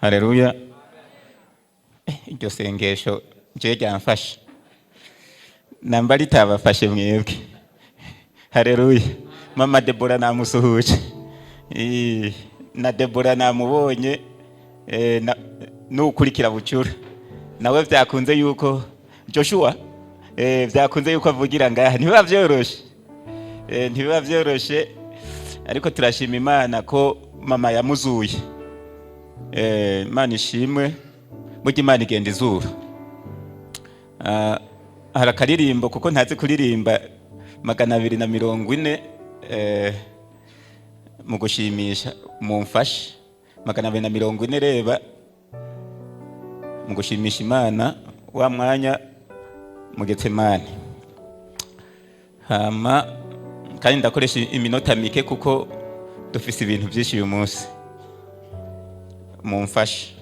Haleluya. Iryo sengesho je ryamfashe namba ritabafashe mwebwe. Haleluya. Mama Debora namusuhuje, na Debora namubonye n'ukurikira bucura nawe vyakunze yuko Joshua vyakunze yuko avugira ngaha. Ntibiba vyoroshe ariko turashima Imana ko mama yamuzuye. Imana ishimwe, burya Imana igenda izura. Hari akaririmbo kuko ntazi kuririmba 240 mu gushimisha mumfashe 240 reba mu gushimisha Imana wa mwanya mu Getsemani. Hama kandi ndakoresha iminota mike kuko dufise ibintu byinshi uyu munsi. Mumfashe.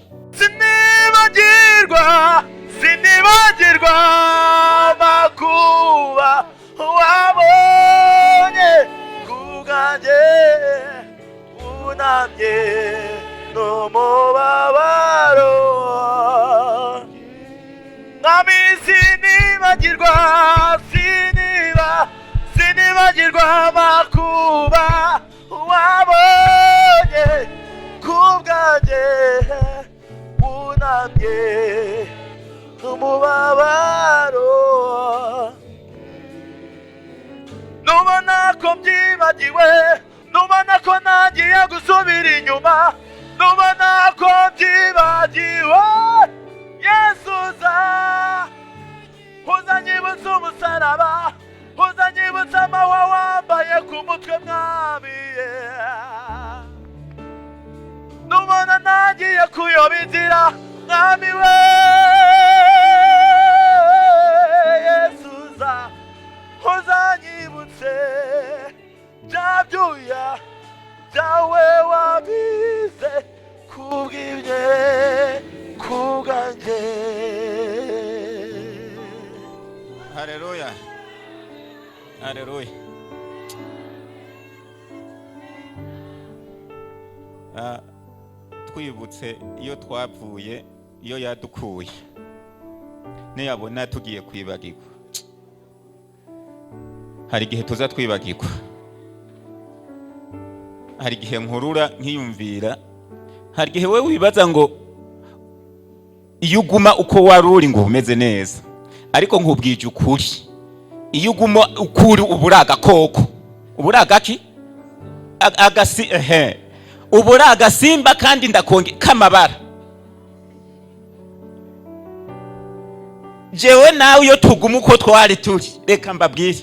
Sinibagirwa makuba wabonye kubwanjye unamye no mubabaro. Nami sinibagirwa makuba wabonye kubwanjye unamye umubabaro. Nubona ko byibagiwe, nubona ko nagiye gusubira inyuma, nubona ko byibagiwe, Yesu uzanyibutsa umusaraba, uzanyibutsa amahwa wambaye ku mutwe mwami. Nubona nagiye kuyoba inzira mwami we, Yesu uzanyibutse bya byuya byawe wabize kubwibye kubwanjye. Haleluya. Haleluya. Twibutse iyo twapfuye, iyo yadukuye, niyabona tugiye kwibagirwa. Hari igihe tuza twibagirwa, hari igihe nkurura nkiyumvira, hari igihe wewe wibaza ngo iyo uguma uko wari uri ngo umeze neza, ariko nkubwije ukuri, iyo uguma ukuri uburaga koko, uburaga ki agasi uburaga simba kandi ndakonge kamabara. Jewe nawe iyo tuguma uko twari turi, reka mbabwire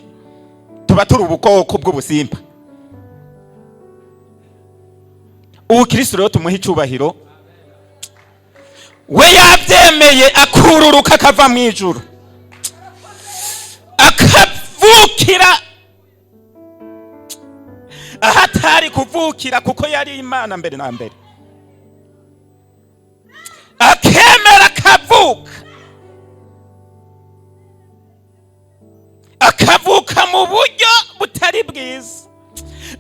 tuba turi ubukoko bw'ubusimba. Ubu Kristo rero tumuha icubahiro, we yabyemeye akururuka akava mu ijuru akavukira ahatari kuvukira kuko yari Imana mbere na mbere, akemera akavuka mu buryo butari bwiza,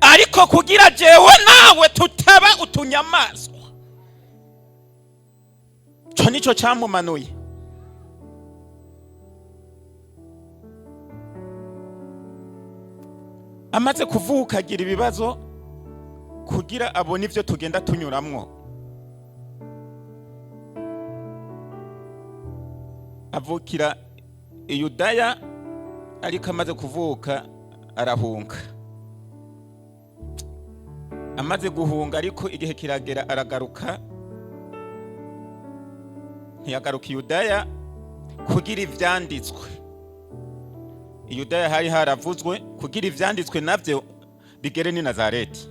ariko kugira jewe nawe tutaba utunyamaswa. Cyo nico cyamumanuye. Amaze kuvuka agira ibibazo kugira abone ivyo tugenda tunyuramwo. Avukira i Yudaya, ariko amaze kuvuka arahunga. Amaze guhunga ariko igihe kiragera aragaruka. Ntiyagaruka i Yudaya kugira ivyanditswe. I Yudaya hari haravuzwe kugira ivyanditswe navyo bigere ni Nazareti.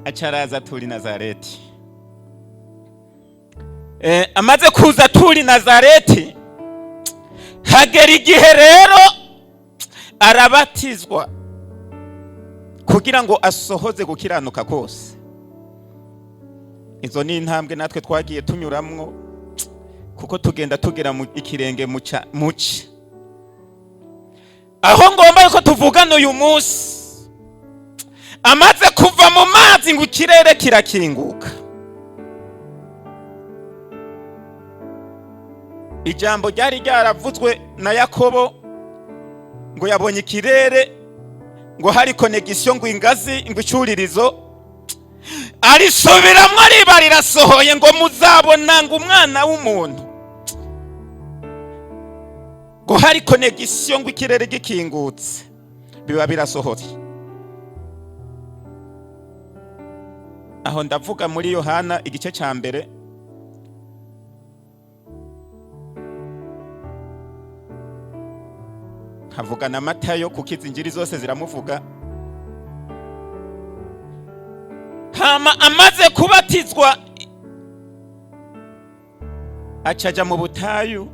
Acaraza turi Nazareti. Amaze kuza turi Nazareti, hagera igihe rero arabatizwa kugira ngo asohoze gukiranuka kose. Izo ni intambwe natwe twagiye tunyuramwo kuko tugenda tugera mu ikirenge muci. Aho ngomba yuko tuvugana uyu munsi, amaze kuva mu mazi ngo ikirere kirakinguka. Ijambo ryari ryaravuzwe na Yakobo ngo yabonye ikirere ngo hari connection ngo ingazi ngo icuririzo, arisubiramwo riba rirasohoye ngo muzabona ngo umwana w'umuntu, ngo hari connection ngo ikirere gikingutse biba birasohoye. Aho ndavuga muri Yohana igice ca mbere havuga na Matayo kuko izinjiri zose ziramuvuga. Hama amaze kubatizwa acaja mu butayu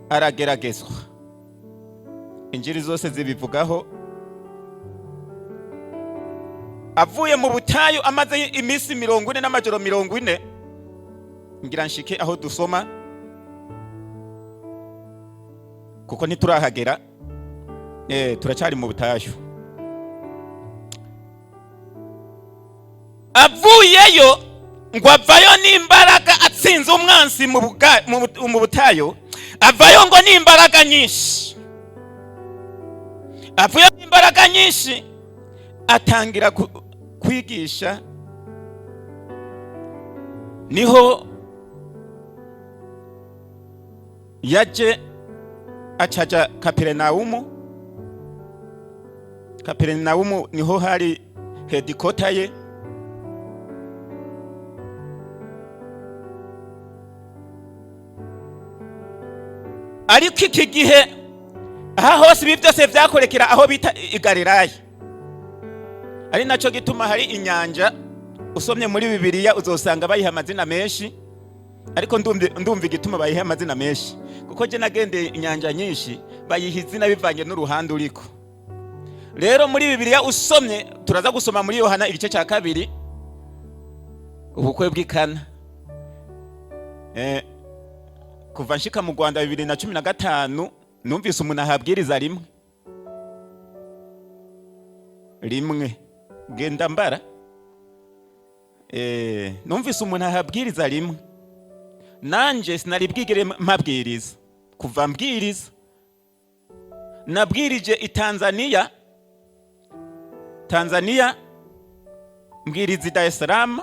arageragezwa. Injiri zose zibivugaho. Avuye mu butayu amaze iminsi 40 n'amajoro 40, ngira nshike aho dusoma kuko ntiturahagera, turacari mu butayu. Avuyeyo ngo avayo n'imbaraga, atsinze umwansi mu butayu, avayo ngo n'imbaraga nyinshi. Avuye n'imbaraga nyinshi atangira kwigisha. Niho yaje acaja Kaperinaumu. Kaperinaumu niho hari headquarter ye. Ariko iki gihe aha hose ibi byose vyakorekera aho bita i Galilaya. Ari naco gituma hari inyanja, usomye muri Bibiliya uzosanga bayiha amazina menshi, ariko ndumva igituma bayiha amazina menshi kuko je nagendeye inyanja nyinshi bayiha izina bivanye n'uruhande uriko. Rero muri Bibiliya usomye, turaza gusoma muri Yohana igice ca 2 ubukwe bw'Ikana. Kuva nshika mu Rwanda 2015 numvise umuntu ahabwiriza rimwe genda mbara. Numvise umuntu ahabwiriza rimwe, nanje sinari bwigere mpabwiriza. Kuva mbwiriza nabwirije i Tanzania, mbwiriza i Dar es Salaam,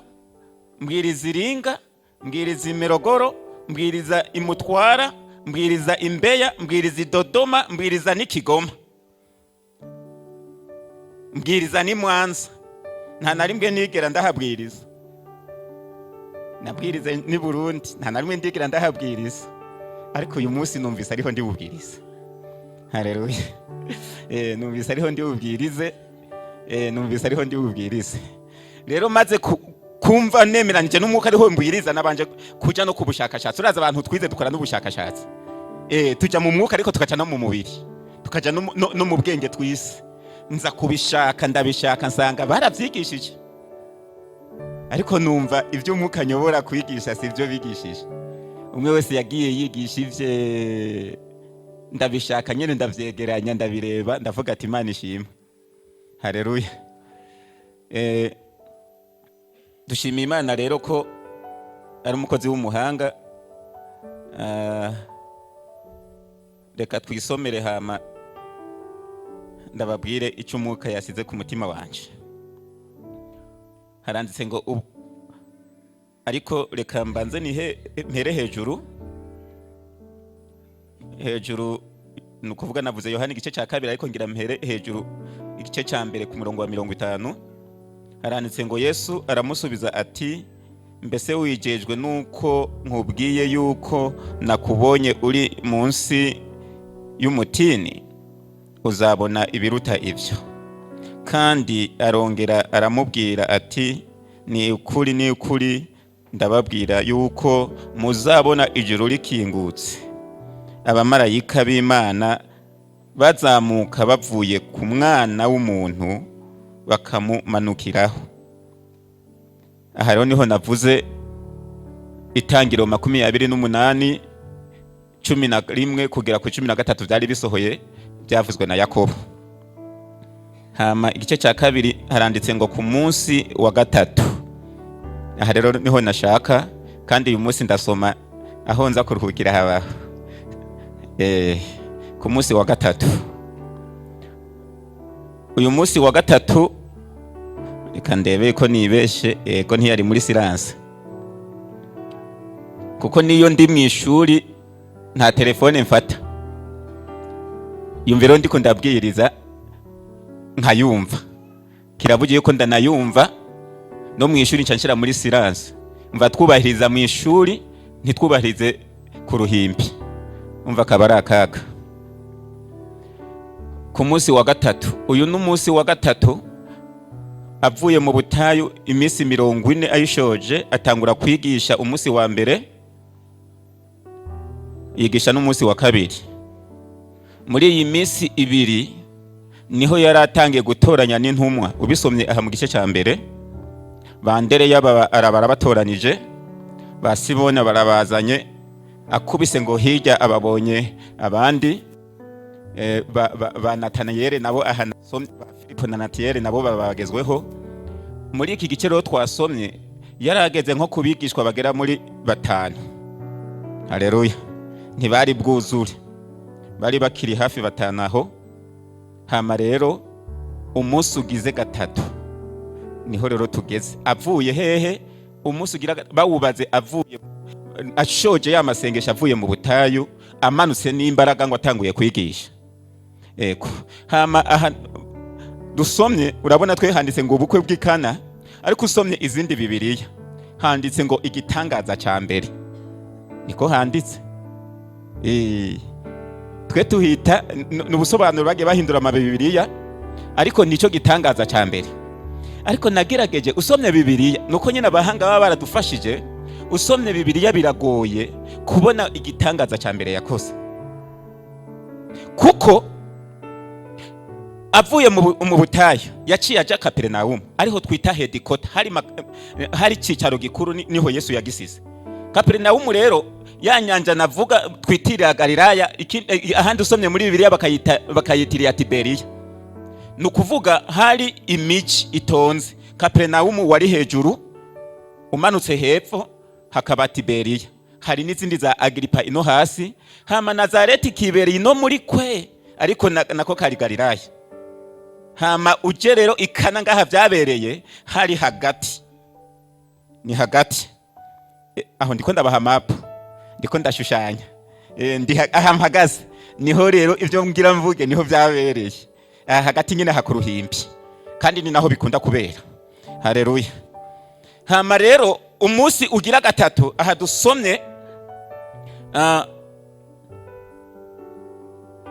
mbwiriza Iringa, mbwiriza i Morogoro, mbwiriza i Mutwara, mbwiriza i Mbeya, mbwiriza i Dodoma, mbwiriza n'i Kigoma, mbwiriza n'i Mwanza. Nta na rimwe nigera ndahabwiriza. Nabwiriza n'i Burundi, nta na rimwe ndigera ndahabwiriza. Ariko uyu munsi numvise ariho ndi bubwirize. Haleluya. Numvise ariho ndi bubwirize. Numvise ariho ndi bubwirize. Rero maze kumva nemeranije n'umwuka ariho mbwiriza, nabanje kuja no kubushakashatsi. Uraza abantu twize dukora n'ubushakashatsi. Tuja mu mwuka ariko tukaja no mu mubiri. Tukaja no mu bwenge twise. Nza kubishaka ndabishaka nsanga baravyigishije. Ariko numva ivyo umwuka nyobora kwigisha sivyo bigishije. Umwe wese yagiye yigisha ivye, ndabishaka nyene ndavyegeranya ndabireba ndavuga ati Imana ishimwe. Haleluya. Dushimiye Imana rero ko ari umukozi w'umuhanga. Reka twisomere hama ndababwire icyo umwuka yasize ku mutima wanje. Haranditse ngo ariko reka mbanze mpere hejuru nukuvuga navuze Yohana igice ca 2 ariko ngira mpere hejuru igice ca mbere ku murongo wa 50. Haranditse ngo Yesu aramusubiza ati, mbese wijejwe nuko nkubwiye yuko nakubonye uri munsi y'umutini, uzabona ibiruta ivyo. Kandi arongera aramubwira ati, ni ukuri ndababwira yuko muzabona ijuru rikingutse, abamarayika b'Imana bazamuka bavuye ku mwana w'umuntu bakamumanukiraho. Aha rero niho navuze Itangiriro 28 11 kugera ku 13 byari bisohoye byavuzwe na Yakobo. hama igice cya kabiri haranditse ngo ku munsi wa gatatu. Aha rero niho nashaka, kandi uyu munsi ndasoma aho nza kuruhukira habaho. Ku munsi wa gatatu. Uyu munsi wa gatatu reka ndebe ko nibeshe, ko ntiyari muri silence, kuko niyo ndi mu ishuri nta telefone mfata. Yumviro ndiko ndabwiriza nkayumva, kiravugiye ko ndanayumva no mu ishuri ncanshira muri silence. Mva twubahiriza mu ishuri ntitwubahirize ku ruhimbi, umva kabari akaga. Ku munsi wa gatatu, uyu n'umunsi wa gatatu avuye mu butayu iminsi 40 ayishoje, atangura kwigisha umunsi wa mbere, yigisha n'umunsi wa kabiri. Muri iyi minsi ibiri niho yari atangiye gutoranya n'intumwa. Ubisomye aha mu gice cya mbere, Bandereya arabara batoranije, ba Simoni barabazanye, akubise ngo hirya ababonye abandi, ba Natanayeli nabo aha nasomye, ba Filipo na Natiyeli nabo babagezweho. Muri iki gice rero twasomye yarageze nko kubigishwa bagera muri 5. Haleluya. Ntibari bwuzure, bari bakiri hafi 5 aho. Hama rero umunsi ugize gatatu niho rero tugeze. Avuye hehe? Umunsi ugira bawubaze avuye ashoje ya masengesho, avuye mu butayu, amanutse n'imbaraga ngo atanguye kwigisha. Hama aha dusomye, urabona twe handitse ngo ubukwe bw'Ikana, ariko usomye izindi Bibiliya handitse ngo igitangaza cya mbere. Niko handitse. Twe tuhita n'ubusobanuro bagiye bahindura ama Bibiliya, ariko nico gitangaza cya mbere. Ariko nagerageje usomye Bibiliya, nuko nyine abahanga baba baradufashije. Usomye Bibiliya biragoye kubona igitangaza cya mbere yakoze, kuko avuye mu butayu yaciye aja Kaperinaumu, ariho twita headquarter, hari cicaro gikuru, niho Yesu yagisize. Kaperinaumu rero ya nyanja navuga twitirira Galilaya, ahandi usomye muri Bibiliya bakayitirira Tiberiya. Nukuvuga hari imici itonze. Kaperinaumu wari hejuru, umanutse hepfo hakaba Tiberiya, hari n'izindi za Agripa ino hasi, hama Nazareti kibereye no muri kwe, ariko nako kari Galilaya. Hama uje rero Ikana ngaha byabereye hari hagati, ni hagati. Aho ndiko ndabaha map, ndiko ndashushanya, ndi aha mpagaze niho rero ivyo ngira mvuge niho byabereye. Hagati nyine hakuruhimbi, kandi ni naho bikunda kubera. Haleluya. Hama rero umunsi ugira gatatu aha dusomye,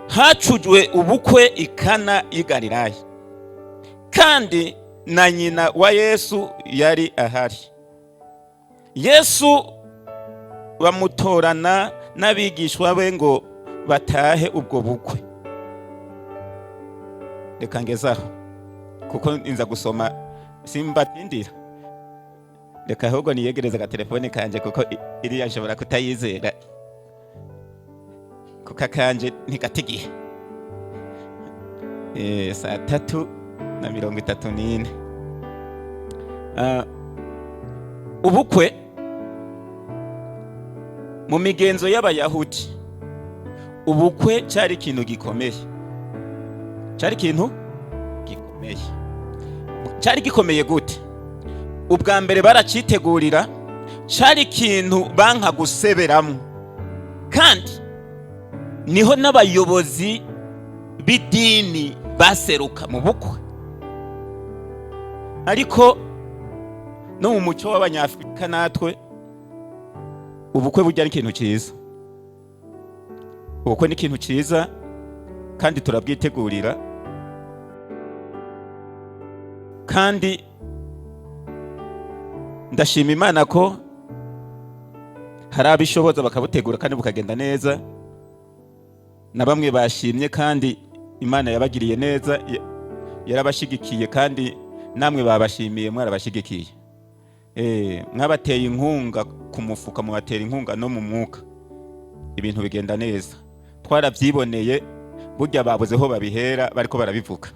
hacujwe ubukwe Ikana y'i Galilaya, kandi na nyina wa Yesu yari ahari. Yesu bamutorana n'abigishwa be ngo batahe ubwo bukwe. Reka ngezaho kuko inza gusoma simbatindira. Reka ahubwo niyegereza ka telefone kanje, kuko iriya nshobora kutayizera, kuko kanje ntikatigihe. 3:34. Ubukwe mu migenzo y'Abayahudi, ubukwe cyari ikintu gikomeye. Cyari ikintu gikomeye. Cyari gikomeye gute? Ubwa mbere baracitegurira, cyari ikintu banka guseberamo, kandi niho n'abayobozi b'idini baseruka mu bukwe. Ariko no mu muco w'Abanyafrika natwe ubukwe burya ari ikintu cyiza. Ubukwe ni ikintu cyiza kandi turabwitegurira, kandi ndashima Imana ko hari abishoboza bakabutegura kandi bukagenda neza, na bamwe bashimye kandi Imana yabagiriye neza, yarabashigikiye kandi namwe babashimiye mwarabashigikiye. Mwabateye inkunga ku mufuka, mubatera inkunga no mu mwuka, ibintu bigenda neza. Twarabyiboneye, burya babuzeho babihera bariko barabivuga.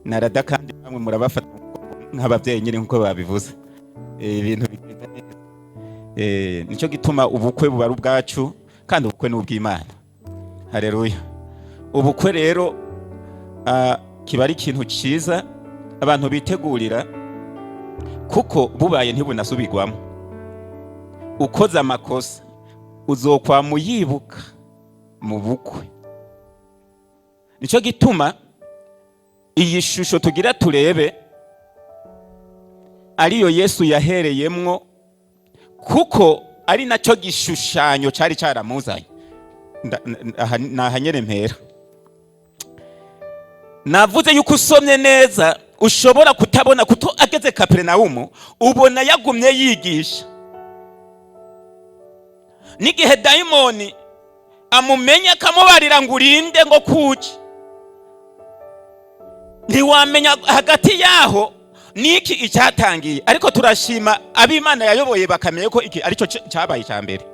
narada kandi bamwe murabafata nk'ababyeyi nyine nkuko babivuze. Ibintu bigenda neza. Nico gituma ubukwe buba ari ubwacu kandi ubukwe ni ubw'Imana. Haleluya. Ubukwe rero kiba ari ikintu ciza abantu bitegurira, kuko bubaye ntibunasubirwamo. Ukoze amakosa uzokwa muyibuka mu bukwe. Nico gituma iyi shusho tugira turebe ariyo Yesu yahereyemwo, kuko ari naco gishushanyo cari caramuzanye. Nahanyere mpera. Navuze yuko usomye neza ushobora kutabona, kuko ageze Kaperinaumu ubona yagumye yigisha. N'igihe dayimoni amumenya akamubarira ngo urinde ngo kuki, ntiwamenya hagati yaho niki icyatangiye. Ariko turashima ab'Imana yayoboye bakamenya ko iki arico cyabaye icambere.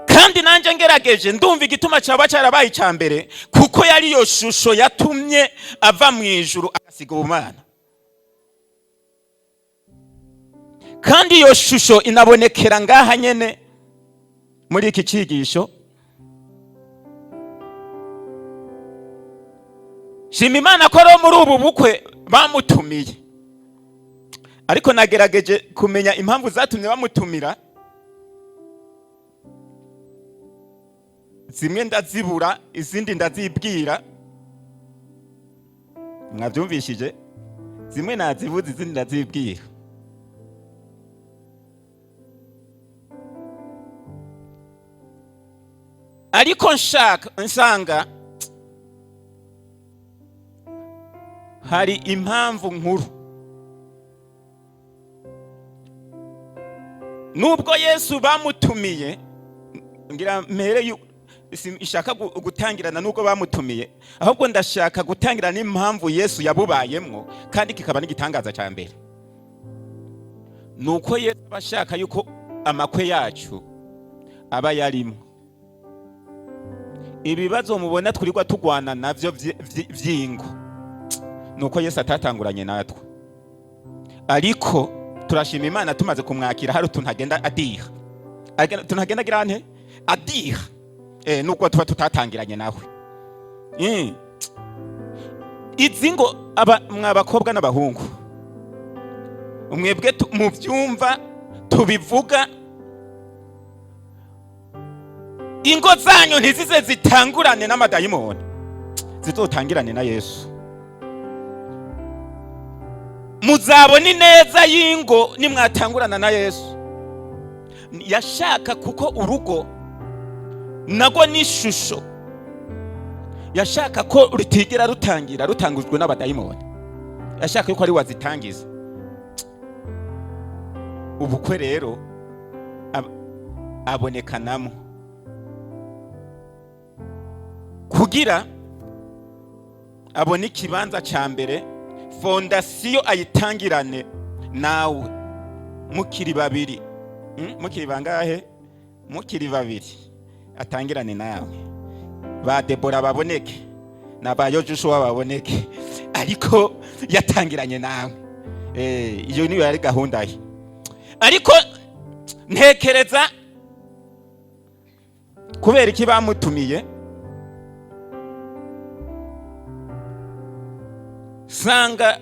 Kandi nanje ngerageje ndumva igituma cyaba cyarabaye icambere, kuko yari yo shusho yatumye ava mu ijuru agasiga ubumana. Kandi iyo shusho inabonekera ngaha nyene muri iki cigisho. Shima Imana ko ro muri ubu bukwe bamutumiye. Ariko nagerageje kumenya impamvu zatumye bamutumira. Zimwe ndazibura, izindi ndazibwira. Mwabyumvishije? Zimwe nazivuze, izindi ndazibwira. Ariko nsanga hari impamvu nkuru. Nubwo Yesu bamutumiye, ngira mpere ishaka gutangirana nuko bamutumiye, ahubwo ndashaka gutangira n'impamvu Yesu yabubayemwo, kandi kikaba n'igitangaza cya mbere. Nuko Yesu bashaka yuko amakwe yacu aba yarimo. Ibibazo mubona twirirwa tugwana navyo vyingo, nuko Yesu atatanguranye natwe. Ariko turashima Imana tumaze kumwakira, hari tuntagenda adiha. Tuntagenda girante adiha. Nuko tuba tutatangiranye nawe. Izingo mwabakobwa n'abahungu, umwebwe mu byumva tubivuga, ingo zanyu ntizize zitangurane n'amadayimoni, zitotangirane na Yesu. Muzabona ineza y'ingo nimwatangurana na Yesu. Yashaka kuko urugo nago n'ishusho, yashaka ko rutigera rutangujwe n'abadayimoni. Yashaka yuko ari wazitangiza. Ubukwe rero abonekanamo kugira abone ikibanza ca mbere, fondasiyo ayitangirane nawe mukiri babiri. Mukiri bangahe? Mukiri babiri atangirane nawe. Ba Debora baboneke na ba Yoshua baboneke, ariko yatangiranye nawe. Iyo niyo yari gahunda ye. Ariko ntekereza kubera iki bamutumiye, sanga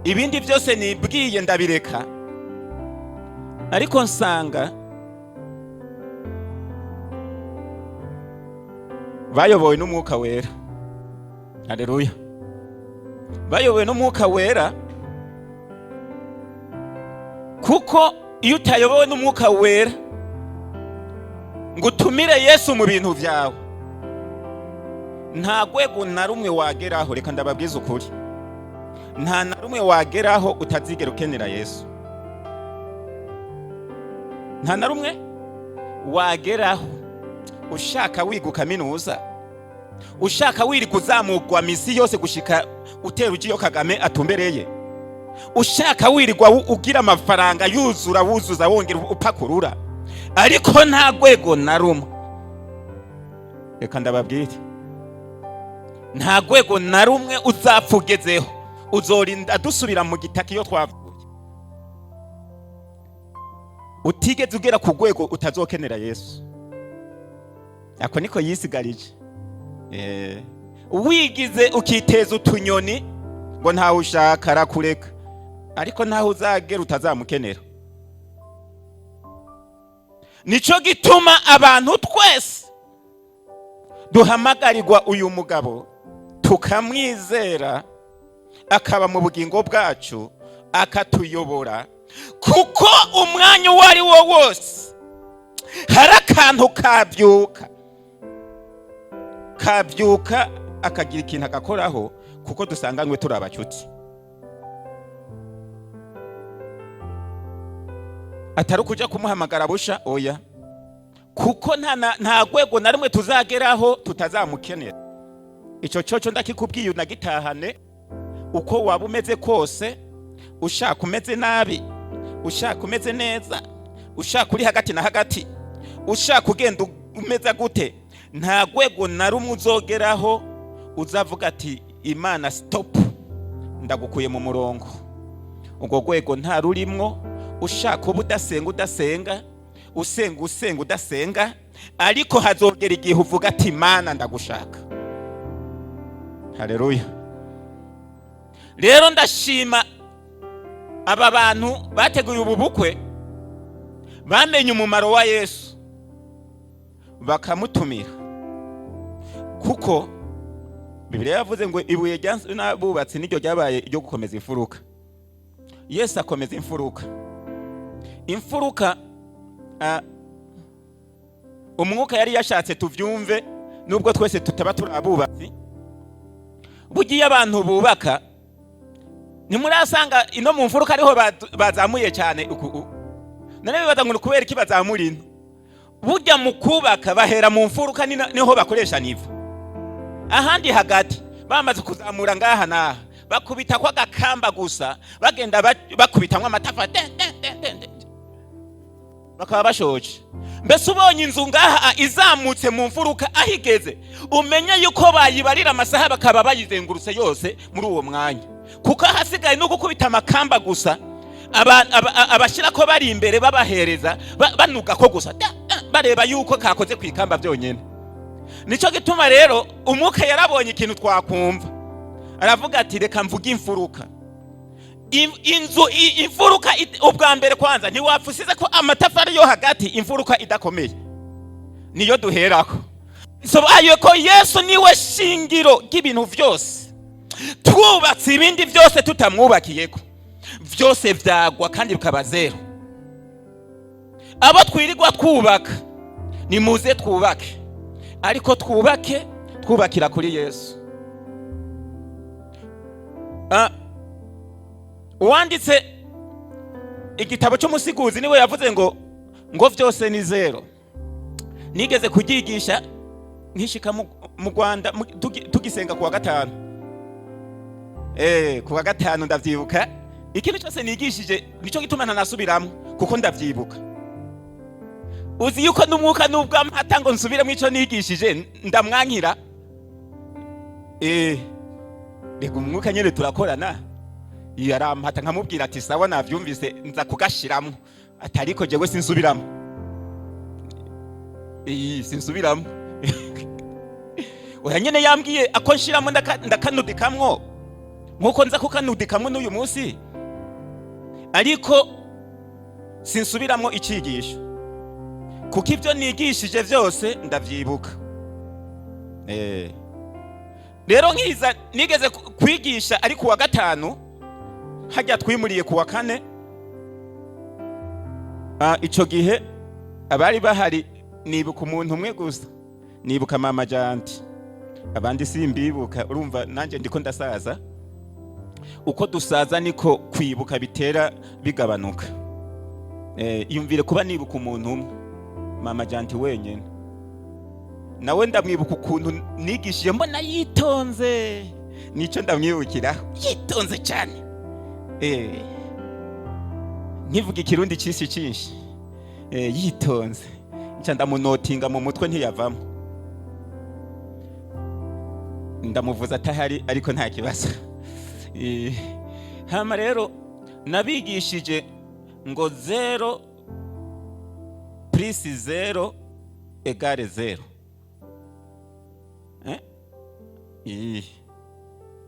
ibindi byose nibwiye ndabireka, ariko nsanga bayobowe n'Umwuka Wera. Haleluya. Bayobowe n'Umwuka Wera, kuko iyo utayobowe n'Umwuka Wera ngo utumire Yesu mu bintu byawe, nta rwego na rumwe wageraho. Reka ndababwiza ukuri, nta na rumwe wageraho utazigera ukenera Yesu. Nta na rumwe wageraho. Ushaka wiga kaminuza, ushaka wirirwa uzamugwa misi yose gushika utera ugiyo Kagame atumbereye, ushaka wirirwa ugira amafaranga wuzuza wongera upakurura, ariko nta rwego na rumwe. Reka ndababwire, nta rwego na rumwe uzapfa ugezeho, uzorinda dusubira mu gitaka iyo twavuye. Utigeze ugera ku rwego utazokenera Yesu. Ako niko yisigarije. Wigize ukiteza utunyoni ngo ntawe ushaka arakureka, ariko ntaho uzagera utazamukenera. Nico gituma abantu twese duhamagarirwa uyu mugabo tukamwizera, akaba mu bugingo bwacu, akatuyobora, kuko umwanya uwo ari wo wose hari akantu kabyuka akagira ikintu agakoraho, kuko dusanganywe turi abacuti. Atari kujya kumuhamagara busha, oya, kuko nta rwego na rumwe tuzageraho tutazamukenera. Icyo cyoco ndakikubwiye unagitahane. Uko waba umeze kose, ushaka umeze nabi, ushaka umeze neza, ushaka uri hagati na hagati, ushaka ugenda umeze gute, nta rwego na rumwe uzogeraho uzavuga ati Imana stop, ndagukuye mu murongo. Ubwo rwego nta rurimwo. Ushaka uba udasenga, usenga udasenga, ariko hazogera igihe uvuga ati Imana ndagushaka. Haleluya. Rero ndashima aba bantu bateguye ubu bukwe, bamenye umumaro wa Yesu bakamutumira, kuko Bibiliya yavuze ngo ibuye ry'abubatsi niryo ryabaye iryo gukomeza imfuruka. Yesu akomeza imfuruka. Umwuka yari yashatse tuvyumve, nubwo twese tutaba turi abubatsi. Bugiye abantu bubaka, nimurasanga ino mu mfuruka ariho bazamuye cyane. None bibaza ngo kubera iki bazamura ino? Burya mu kubaka bahera mu mfuruka, niho bakoresha niva. Ahandi hagati bamaze kuzamura ngaha naha, bakubita kwa gakamba gusa, bagenda bakubitamwe amatafa bakaba bashoje. Mbese ubonye inzu ngaha izamutse mu mfuruka ahigeze, umenya yuko bayibarira amasaha bakaba bayizengurutse yose muri uwo mwanya, kuko hasigaye no gukubita amakamba gusa. Abashira ko bari imbere babahereza banuga ko gusa bareba yuko kakoze kwikamba byonyene. Nico gituma rero umwuka yarabonye ikintu twakumva, aravuga ati reka mvuge imfuruka. Imfuruka ubwa mbere kwanza ntiwapfusize ko amatafari yo hagati imfuruka idakomeye niyo duherako. Sobaye ko Yesu niwe shingiro ry'ibintu byose. Twubatse ibindi byose tutamwubakiyeko, byose byagwa kandi bikaba zero. Abo twirirwa twubaka, nimuze twubake, ariko twubakira kuri Yesu. Uwanditse igitabo cy'umusiguzi niwe yavuze ngo byose ni zero. Nigeze kugigisha nkishika mu Rwanda tugisenga kuwa gatanu. Kuwa gatanu ndavyibuka. Ikintu cyose nigishije nico gituma ntanasubiramo, kuko ndavyibuka. Uzi yuko n'umwuka nubwo amata ngo nsubiremo ico nigishije ndamwankira. Rego umwuka nyene turakorana. Yarampata nkamubwira ati sawa navyumvise nza kugashiramo, atariko jewe sinsubiramo. Sinsubiramo. Oya nyene yambwiye ako nshiramo ndakanudikamwo, nkuko nza kukanudikamwo n'uyu munsi, ariko sinsubiramo icigisho, kuko ivyo nigishije byose ndavyibuka. Rero nkiza nigeze kwigisha ari kuwa gatanu, hajya twimuriye kuwa kane. Ico gihe abari bahari nibuka umuntu umwe gusa, nibuka mama Janti, abandi simbibuka. Urumva nanje ndiko ndasaza, uko dusaza niko kwibuka bitera bigabanuka. Yumvire kuba nibuka umuntu umwe, mama Janti wenyene. Nawe ndamwibuka ukuntu nigishije mbona yitonze, nico ndamwibukira, yitonze cyane. Nkivuga ikirundi cyisi cyinshi, yitonze, nca ndamunotinga mu mutwe ntiyavamo. ndamuvuza atahari ariko nta kibazo. Hama rero nabigishije ngo 0 plus 0 égale 0.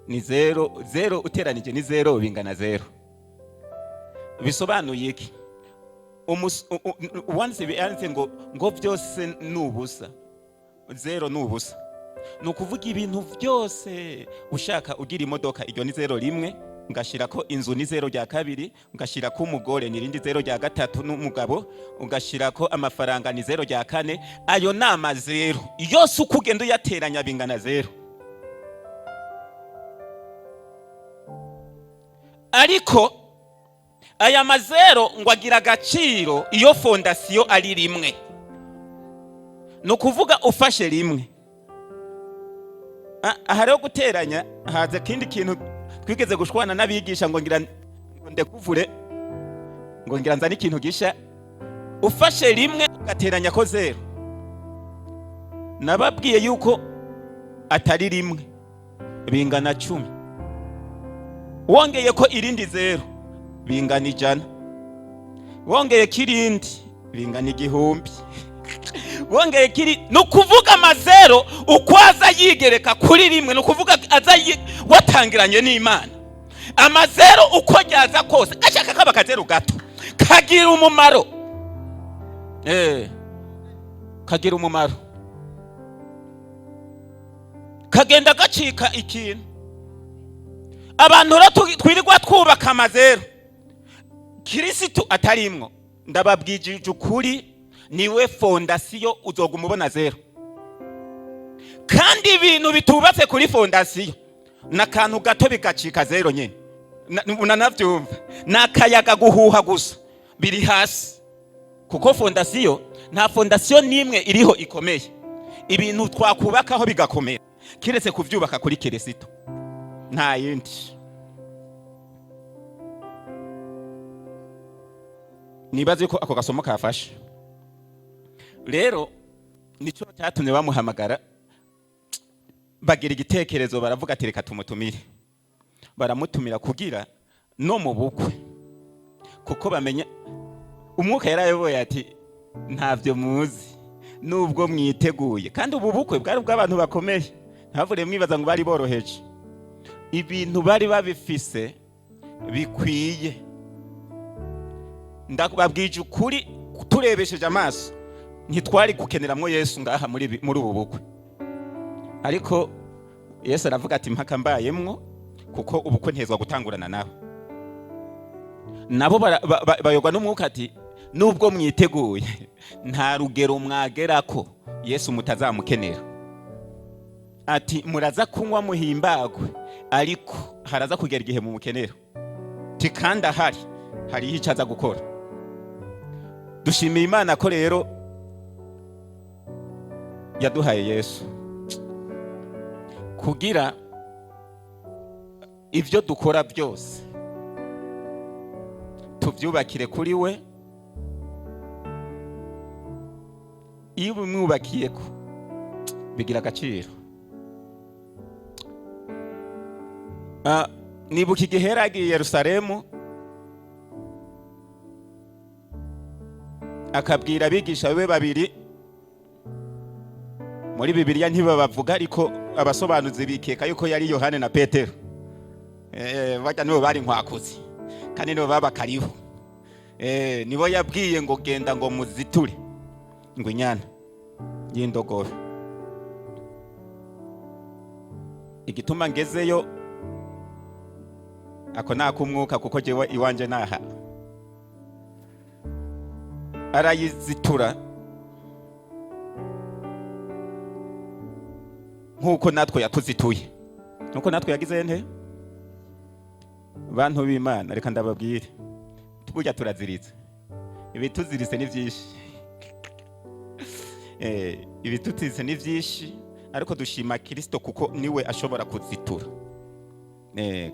Ni 0 uteranije ni 0 bingana 0. Bisobanuye iki? Once bianze ngo byose nubusa. 0 nubusa. Nukuvuga ibintu byose ushaka ugira imodoka iryo ni 0 rimwe, ugashirako inzu ni 0 rya kabiri, ugashirako umugore ni rindi 0 rya gatatu n'umugabo, ugashirako amafaranga ni 0 rya kane, ayo nama 0 yose ukugenda uyateranya bingana 0. Ariko aya mazero ngo agira agaciro iyo fondasiyo ari rimwe. Nukuvuga ufashe rimwe. Aha rero guteranya haza kindi kintu twigeze gushwana n'abigisha ngo ngira ndekuvure ngo ngira nzana ikintu gisha. Ufashe rimwe ugateranya ko 0. Nababwiye yuko atari rimwe bingana 10. Wongeye ko irindi 0 bingana 100. Wongeye kirindi bingana 1000. Wongeye kiri nukuvuga amazero ukwaza yigereka kuri rimwe, nukuvuga aza watangiranye n'Imana. Amazero uko ryaza kose gashaka kaba kazero gato kagira umumaro. Kagira umumaro. Kagenda gacika ikintu. Abantu twirirwa twubaka amazero Kristo atarimwo. Ndababwije ukuri, niwe fondasiyo uzoguma ubona 0. Kandi ibintu bitubatse kuri fondasiyo nakantu gato bigacika 0 nyene. Unanavyumva nakayaga guhuha gusa biri hasi. Kuko fondasiyo nta fondasiyo nimwe iriho ikomeye. Ibintu twakubakaho bigakomera kiretse kuvyubaka kuri Kristo nta yindi. Nibaze ko ako gasomo kafasha. Rero nico cyatumye bamuhamagara bagira igitekerezo baravuga ati reka tumutumire. Baramutumira kugira no mu bukwe kuko bamenya umwuka yarayoboye ati ntavyo muzi nubwo mwiteguye. Kandi ubu bukwe bwari bw'abantu bakomeye, ntavure mwibaza ngo bari boroheje. Ibintu bari babifise bikwiye. Ndakubabwije ukuri, turebesheje amaso ntitwari gukeneramwo Yesu ngaha muri ubu bukwe. Ariko Yesu aravuga ati mpaka mbayemwo kuko ubukwe ntezwa gutangurana nabo. Nabo bayogwa n'umwuka ati nubwo mwiteguye nta rugero mwagerako Yesu mutazamukenera. Ati muraza kunywa muhimbagwe ariko haraza kugera igihe mu mukenero. Tikanda hari icaza gukora. Dushimiye Imana ko rero yaduhaye Yesu kugira ivyo dukora byose tuvyubakire kuri we. Iyo umwubakiyeko bigira agaciro. Nibuka igihe yaragiye Yerusalemu akabwira abigisha be babiri. Muri Bibiliya ntibabavuga ariko abasobanuzi bikeka yuko yari Yohane na Petero. Bajya nibo bari nkwakuzi kandi nibo babakariho. Nibo yabwiye ngo genda ngo muziture ngo inyana y'indogobe. Igituma ngezeyo ako nakumwuka kuko jewe iwanje naha arayizitura nkuko natwe yatuzituye. Nuko natwe yagize nte bantu b'Imana, reka ndababwire burya turaziritse. Ibituziritse ni byinshi. Ibituziritse ni byinshi ariko dushima Kristo kuko niwe ashobora kuzitura.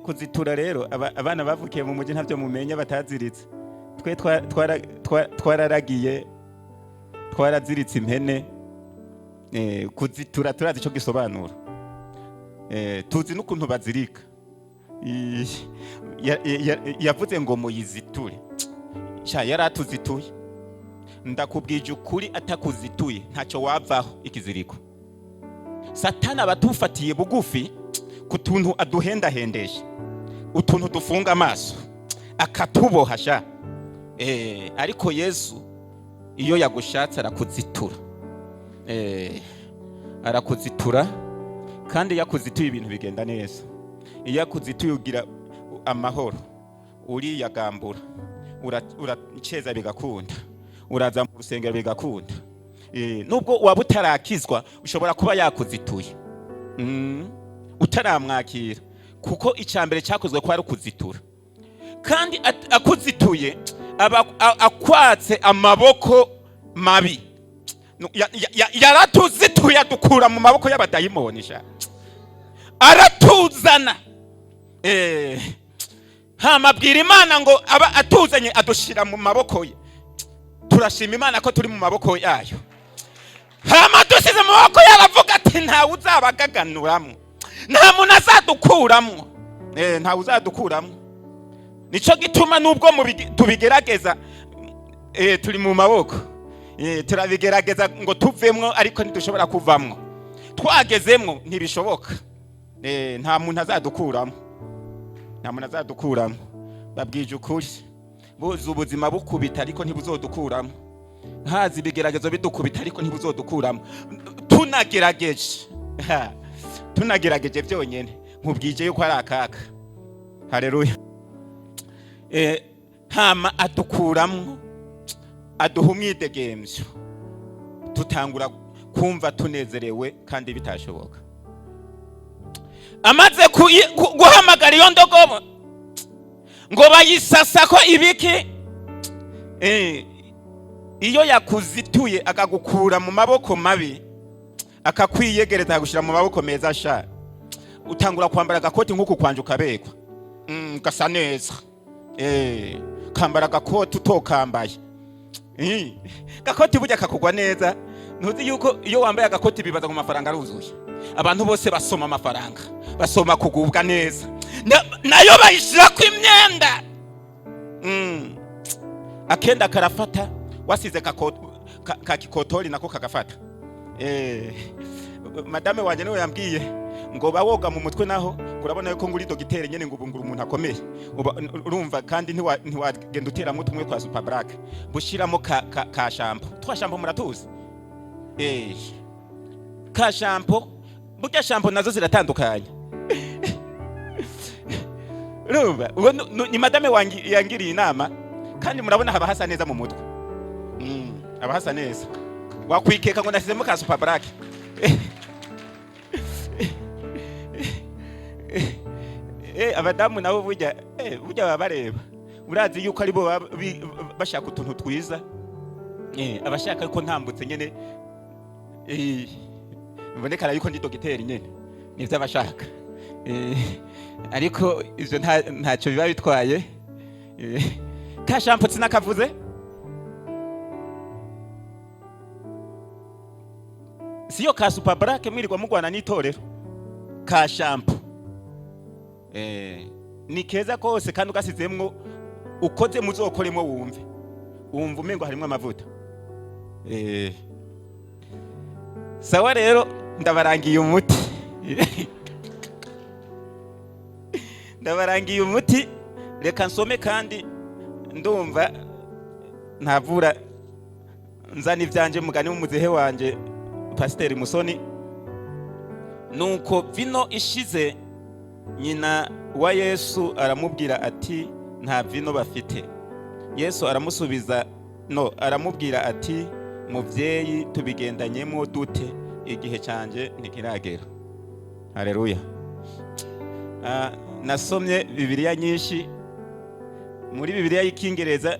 Kuzitura rero abana bavukiye mu mujyi ntavyo mumenya bataziritse. Twe twararagiye twaraziritse impene. Kuzitura turazi ico gisobanura. tuzi n'ukuntu bazirika. Yavuze ngo muyiziture. Sha yaratuzituye. Ndakubwije ukuri atakuzituye ntacyo wavaho ikiziriko. Satani abatufatiye bugufi ku tuntu aduhendahendesha, utuntu dufunga amaso akatuboha sha. Ariko Yesu iyo yagushatse arakuzitura. Arakuzitura kandi yakuzituye ibintu bigenda neza. Iyo yakuzituye ugira amahoro, uriyagambura, uraceza bigakunda, uraza mu rusengero bigakunda. Nubwo waba utarakizwa ushobora kuba yakuzituye utaramwakira, kuko icambere cyakozwe ko ari kuzitura. Kandi akuzituye akwatse amaboko mabi. Yaratuzituye adukura mu maboko y'abadayimoni sha, aratuzana. Hamabwira Imana ngo aba atuzanye adushira mu maboko ye. Turashima Imana ko turi mu maboko yayo. Hama dusize mu maboko yaravuga ati ntawe uzabagaganuramo, nta muntu azadukuramo. Ntawe uzadukuramo. Nico gituma nubwo tubigerageza turi mu maboko. Turabigerageza ngo tuvemwo ariko ntidushobora kuvamwo. Twagezemwo ntibishoboka. Nta muntu azadukuramo. Nta muntu azadukuramo. Babwije ukuri. Buzi ubuzima bukubita ariko ntibuzodukuramo. Hazi bigeragezo bidukubita ariko ntibuzodukuramo. Tunagerageje byonyene nkubwije yuko ari akaka. Haleluya. Hama adukuramo, aduha umwidegemvyo, tutangura kumva tunezerewe kandi bitashoboka. Amaze guhamagara iyo ndogobo ngo bayisasa ko ibiki, iyo yakuzituye akagukura mu maboko mabi akakwiyegereza agushira mu maboko meza sha, utangura kwambara agakoti nk'uku kwanje ukabekwa, gasa neza. Kambara agakoti utokambaye. Gakoti burya kakugwa neza. Ntuzi yuko iyo wambaye agakoti bibaza ku mafaranga aruzuye. Abantu bose basoma amafaranga, basoma kugubwa neza. Nayo bayishira ku imyenda. Akenda karafata, wasize kakikotori nako kagafata. Madame wanje niwe yambwiye ngo bawoga mu mutwe naho kurabona yuko nguri dogiteri nyene ngubungura umuntu akomeye. Urumva kandi ntiwagenda uteramo tumwe kwa Super Black. Bushiramo ka shampoo. Twa shampoo muratuzi? Ka shampoo, burya shampoo nazo ziratandukanye. Urumva ni madame wangi yangiriye inama kandi murabona haba hasa neza mu mutwe. Haba hasa neza. Wakwikeka ngo nasizemo ka Super Black. Abadamu nabo burya babareba. Urazi yuko ari bo bashaka utuntu twiza. Abashaka ko ntambutse nyene. Mbonekara yuko ndi dogiteri nyene. Nivyo abashaka. Ariko ivyo ntacyo biba bitwaye. Ka shampoo sinakavuze. Siyo ka Super Black mwirirwa mugwana n'itorero. Ka shampoo. Ni keza kose kandi ugasizemwo ukoze muzokoremo wumve umengo harimo amavuta. Sawa rero ndabarangiye umuti. Ndabarangiye umuti. Reka nsome kandi ndumva ntavura nzani ivyanje mugani w'umuzehe wanje Pasiteri Musoni. Nuko vino ishize nyina wa Yesu aramubwira ati nta vino bafite. Yesu aramusubiza aramubwira ati muvyeyi tubigendanyemo dute, igihe canje ntikiragera. Haleluya. Nasomye Bibiliya nyinshi. Muri Bibiliya y'Ikingereza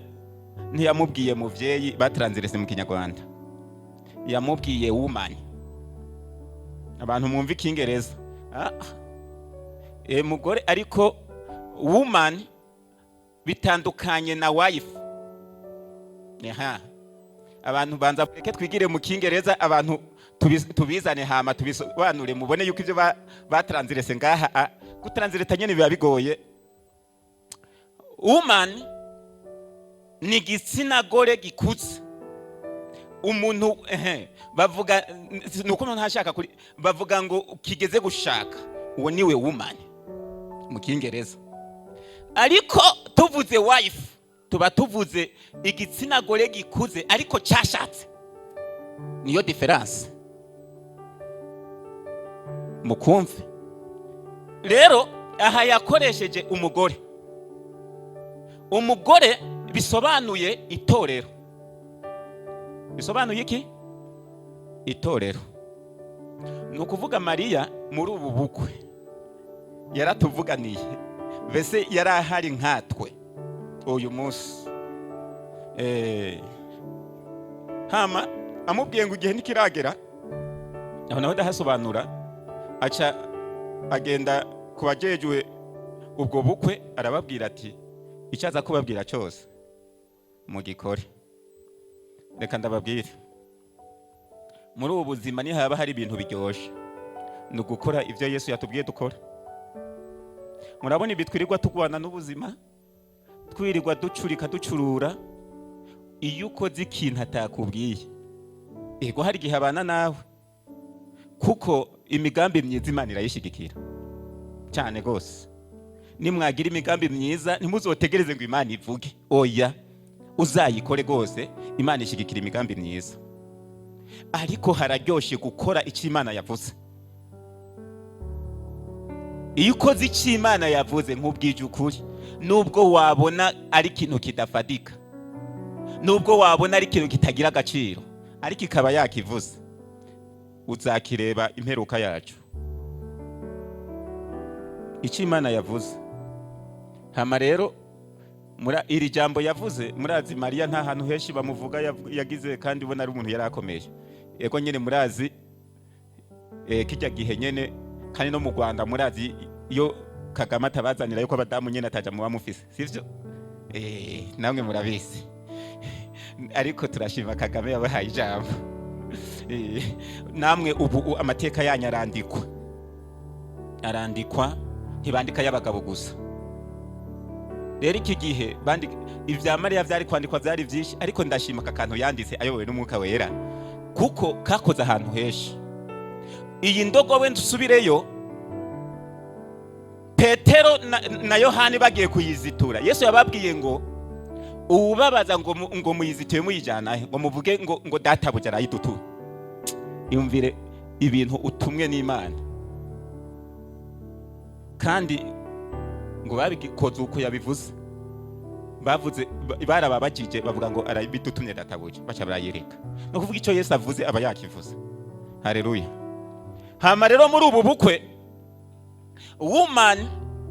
ntiyamubwiye muvyeyi, batranslate mu Kinyarwanda yamubwiye woman. Abantu mwumva Ikingereza mugore, ariko woman bitandukanye na wife. Abantu banza kweke twigire mu Kingereza, abantu tubizane hama tubisobanure mubone yuko ivyo batranslate ngaha gutranslate nyene biba bigoye. Woman ni igitsina gore gikuze. Umuntu bavuga nuko ntashaka kuri bavuga ngo kigeze gushaka, uwo niwe woman mu Kingereza. Ariko tuvuze wife tuba tuvuze igitsina gore gikuze ariko cyashatse. Niyo difference mukumve. Rero aha yakoresheje umugore. Umugore bisobanuye itorero. Bisobanuye iki? Itorero. Nukuvuga Mariya muri ubu bukwe yaratuvuganiye, bese yarahari nkatwe uyu munsi. Hama amubwiye ngo igihe nikiragera, aho naho ndahasobanura, aca agenda kubajejwe ubwo bukwe arababwira ati icyaza kubabwira cyose mugikore. Reka ndababwire, muri ubu buzima ni haba hari ibintu biryoshe, ni ugukora ibyo Yesu yatubwiye dukora. Murabona ibi twirirwa tugwana n'ubuzima, twirirwa ducurika ducurura, iyo ukoze ikintu atakubwiye ego hari igihe abana nawe, kuko imigambi myiza Imana irayishigikira cyane gose. Nimwagira imigambi myiza ntimuzotegereze ngo Imana ivuge, oya uzayikore gose, Imana ishigikira imigambi myiza. Ariko hararyoshe gukora icyo Imana yavuze. Iyo ukoze icyo Imana yavuze nk'ubwije ukuri, nubwo wabona ari ikintu kidafadika, nubwo wabona ari ikintu kitagira agaciro, ariko ikaba yakivuze, uzakireba imperuka yacu. Icyo Imana yavuze. Hama rero iri jambo yavuze, murazi Mariya nta hantu henshi bamuvuga yagize, kandi ubona ari umuntu yarakomeye. Ego nyene murazi kijya gihe nyene, kandi no mu Rwanda murazi iyo Kagame atabazanira yuko abadamu nyene ataja mu bamufise, sivyo? Namwe murabizi. Ariko turashima Kagame yabahaye ijambo. Namwe ubu amateka yanyu arandikwa, ntibandika y'abagabo gusa. Rero iki gihe ibya Mariya byari kwandikwa byari byinshi, ariko ndashima akantu yanditse ayobowe n'Umwuka Wera, kuko kakoze ahantu henshi. Iyi ndogobe ndusubireyo, Petero na Yohani bagiye kuyizitura, Yesu yababwiye ngo ubabaza ngo muyizituye muyijana ngo muvuge ngo databuja arayidutura. Yumvire ibintu utumwe n'Imana, kandi ngo babikoze uko yabivuze. Bavuze barababajije bavuga ngo arabidutumye databuja, baca barayireka. No kuvuga icyo Yesu avuze aba yakivuze. Haleluya. Hama rero muri ubu bukwe, woman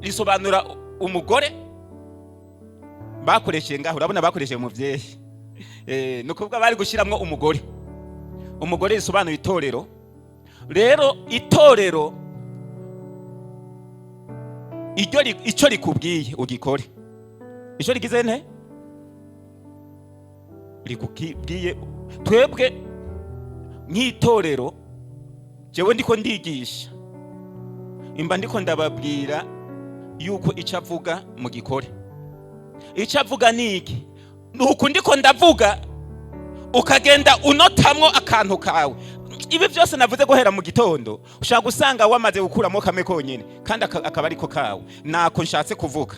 risobanura umugore. Bakoresheje ngaho, urabona bakoresheje umuvyeyi. Nukuvuga bari gushiramwo umugore. Umugore risobanura itorero. Rero itorero icyo rikubwiye ugikore. Icyo rigize nte? Rikubwiye. Twebwe nk'itorero, jewe ndiko ndigisha, imba ndiko ndababwira yuko icyo avuga mu gikore. Icyo avuga niki? Nuko ndiko ndavuga ukagenda unotamwo akantu kawe. Ibi byose navuze guhera mu gitondo, ushaka gusanga wamaze gukuramo kame konyene, kandi akaba ariko kawe. Nako nshatse kuvuga.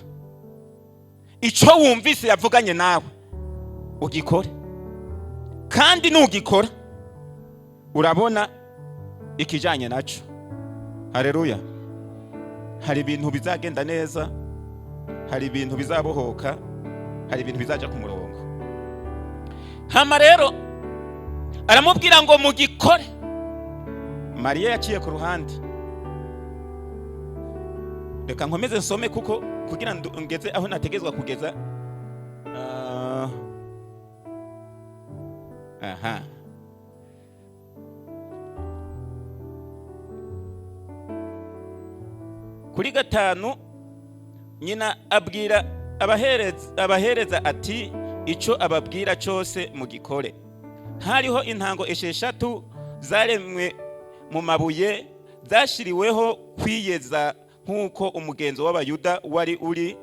Icyo wumvise yavuganye nawe ugikore, kandi nugikora urabona ikijanye naco. Haleluya. Hari ibintu bizagenda neza, hari ibintu bizabohoka, hari ibintu bizaja ku murongo. Hama rero aramubwira ngo mugikore. Mariya yaciye ku ruhande. Reka nkomeze nsome kuko kugira ngeze aho nategezwa kugeza. Kuri 5 nyina abwira abahereza ati icyo ababwira cyose mu gikore. Hariho intango esheshatu zaremwe mu mabuye, zashiriweho kwiyeza nk'uko umugenzo w'abayuda wari uri.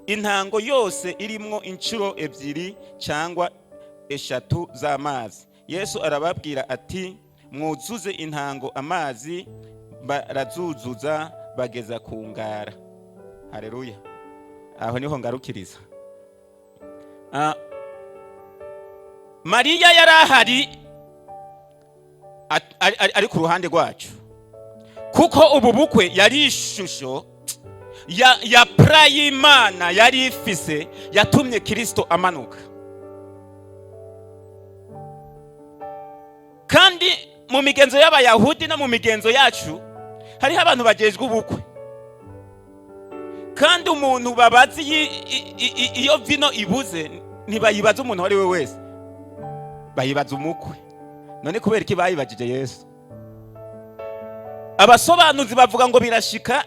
Intango yose irimwo inshuro ebyiri cyangwa eshatu z'amazi. Yesu arababwira ati mwuzuze intango amazi, barazuzuza bageza ku ngara. Haleluya. Aho niho ngarukiriza. Mariya yari ahari ari ku ruhande rwacu, kuko ubu bukwe yari ishusho ya prayimana yari ifise yatumye Kristo amanuka. Kandi mu migenzo y'abayahudi no mu migenzo yacu hariho abantu bagejwe ubukwe, kandi umuntu babazi iyo vino ibuze ntibayibaza umuntu wari we wese, bayibaza umukwe. None kubera iki bayibajije Yesu? Abasobanuzi bavuga ngo birashika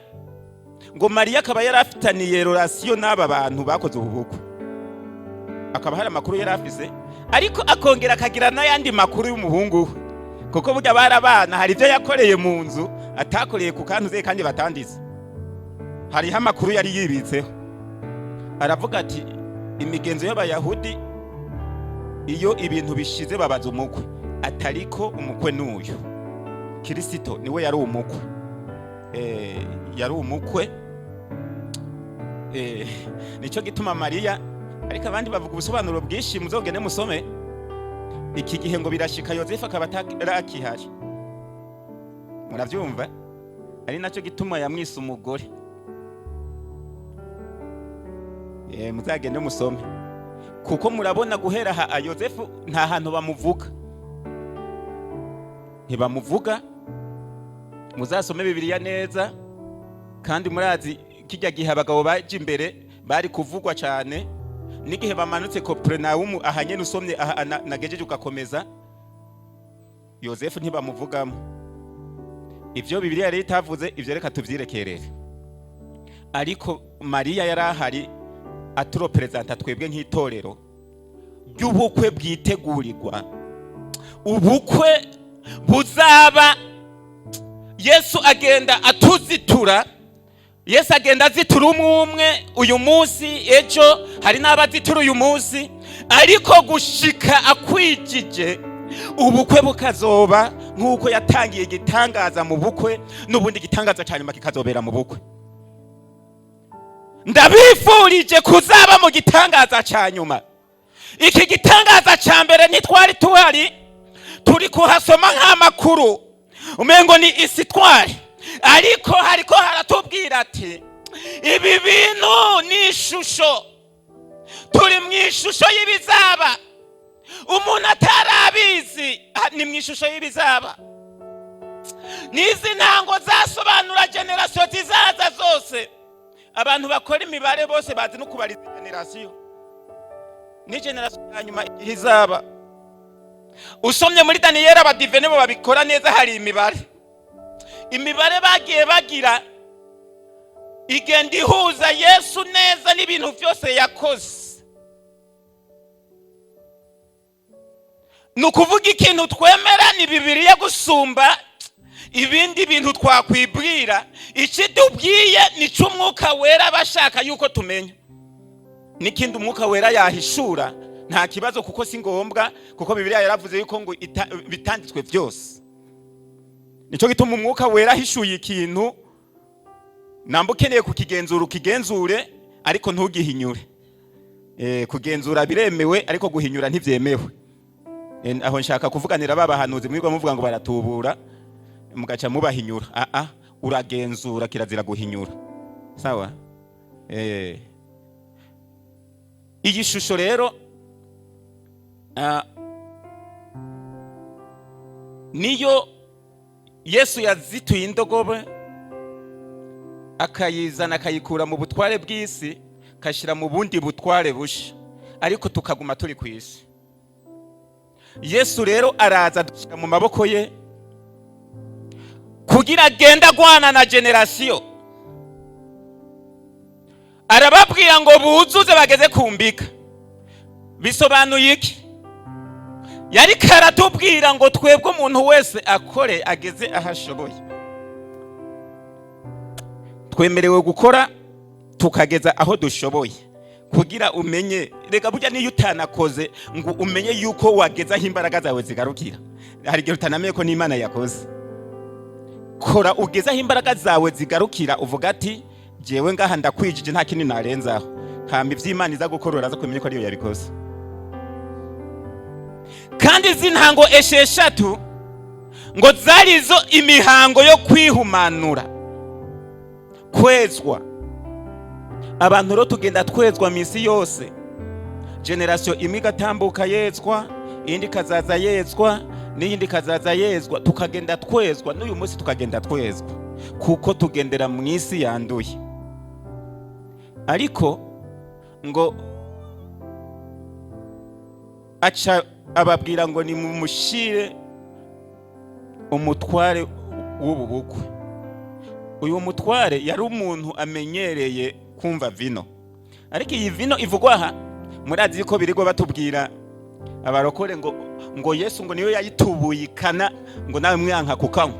ngo Mariya akaba yari afitaniye relation n'aba bantu bakoze ubukwe, akaba hari amakuru yari afise, ariko akongera akagira n'ayandi makuru y'umuhungu we, kuko burya bari abana, hari ibyo yakoreye mu nzu atakoreye ku kantu ze kandi batanditse. Hariho amakuru yari yibitseho. Aravuga ati imigenzo y'abayahudi iyo ibintu bishize babaza umukwe, atariko umukwe n'uyu. Kristo niwe yari umukwe. Yari umukwe. Nico gituma Mariya, ariko abandi bavuga ubusobanuro bwinshi, muzogende musome. Iki gihe ngo birashika Yosefu akaba atarakihari. Muravyumva? Ari naco gituma yamwise umugore. Muzagende musome. Kuko murabona guhera ha Yosefu nta hantu bamuvuga. Ntibamuvuga. Muzasome Bibiliya neza, kandi murazi kijya gihe abagabo baje imbere bari kuvugwa cyane, n'igihe bamanutse Kopernawumu ahanye nusomye nagejeje ugakomeza, Yosefu ntibamuvugamo. Ivyo Bibiliya rero itavuze, ivyo reka tuvyirekerere. Ariko Mariya yari ahari aturopresenta twebwe nk'itorero ry'ubukwe bwitegurirwa, ubukwe buzaba. Yesu agenda atuzitura, Yesu agenda azitura umwe uyu munsi, ejo hari n'abazitura uyu munsi, ariko gushika akwijije ubukwe bukazoba nk'uko yatangiye igitangaza mu bukwe, n'ubundi gitangaza cyane kikazobera mu bukwe. Ndabifurije kuzaba mu gitangaza cya nyuma. Iki gitangaza cya mbere ntitwari tuhari, turi kuhasoma nk'amakuru umengo ni isitwari, ariko hariko haratubwira ati ibi bintu ni ishusho, turi mu ishusho y'ibizaba. Umuntu atarabizi ni mu ishusho y'ibizaba. Nizi ntango zasobanura generation zizaza zose. Abantu bakora imibare bose bazi no kubariza generation, ni generation ya nyuma izaba. Usomye muri Daniel abadivene bo babikora neza, hari imibare bagiye bagira igenda ihuza Yesu neza n'ibintu byose yakoze. Nukuvuga ikintu twemera ni Bibiliya gusumba ibindi bintu twakwibwira. Ikidubwiye ni cy'Umwuka Wera bashaka yuko tumenya. Nikindi Umwuka Wera yahishura nta kibazo, kuko si ngombwa, kuko Bibiliya yaravuze yuko ngo bitanditswe byose. Nico gituma Umwuka Wera ahishuye ikintu, namba ukeneye kukigenzura ukigenzure, ariko ntugihinyure. Kugenzura biremewe, ariko guhinyura ntivyemewe. Aho nshaka kuvuganira babahanuzi mwirwa muvuga ngo baratubura mugaca mubahinyura. Uragenzura, kirazira guhinyura. Sawa? Iyi shusho rero niyo Yesu yazituye indogobe akayizana akayikura mu butware bw'isi kashira mu bundi butware busha, ariko tukaguma turi ku isi. Yesu rero araza dushira mu maboko ye kugira agenda gwana na generation. Arababwira ngo buzuze bageze kumbika. Bisobanuye iki? yari karatubwira ngo twebwe umuntu wese akore ageze aho ashoboye. Twemerewe gukora tukageza aho dushoboye kugira umenye, reka burya niyo utanakoze ngo umenye yuko wageza aho imbaraga zawe zigarukira. Hari igihe utanamenye ko n'Imana yakoze. Kora ugeza aho imbaraga zawe zigarukira, uvuga ati jewe ngaha ndakwijije nta kintu narenzaho, hamba ivy'Imana iza gukora uraza kumenya ko ariyo yabikoze. Kandi izi ntango esheshatu ngo zarizo imihango yo kwihumanura, kwezwa. Abantu rero tugenda twezwa misi yose, generation imwe igatambuka yezwa, indi kazaza yezwa, n'iyindi kazaza yezwa, tukagenda twezwa. N'uyu munsi tukagenda twezwa kuko tugendera mu isi yanduye. Ariko ngo aca ababwira ngo ni mumushire umutware w'ubu bukwe. Uyu mutware yari umuntu amenyereye kumva vino, ariko iyi vino ivugwa aha murazi ko birigo batubwira abarokore ngo Yesu ngo niyo yayitubuyikana ngo nawe mwanka kukanywa.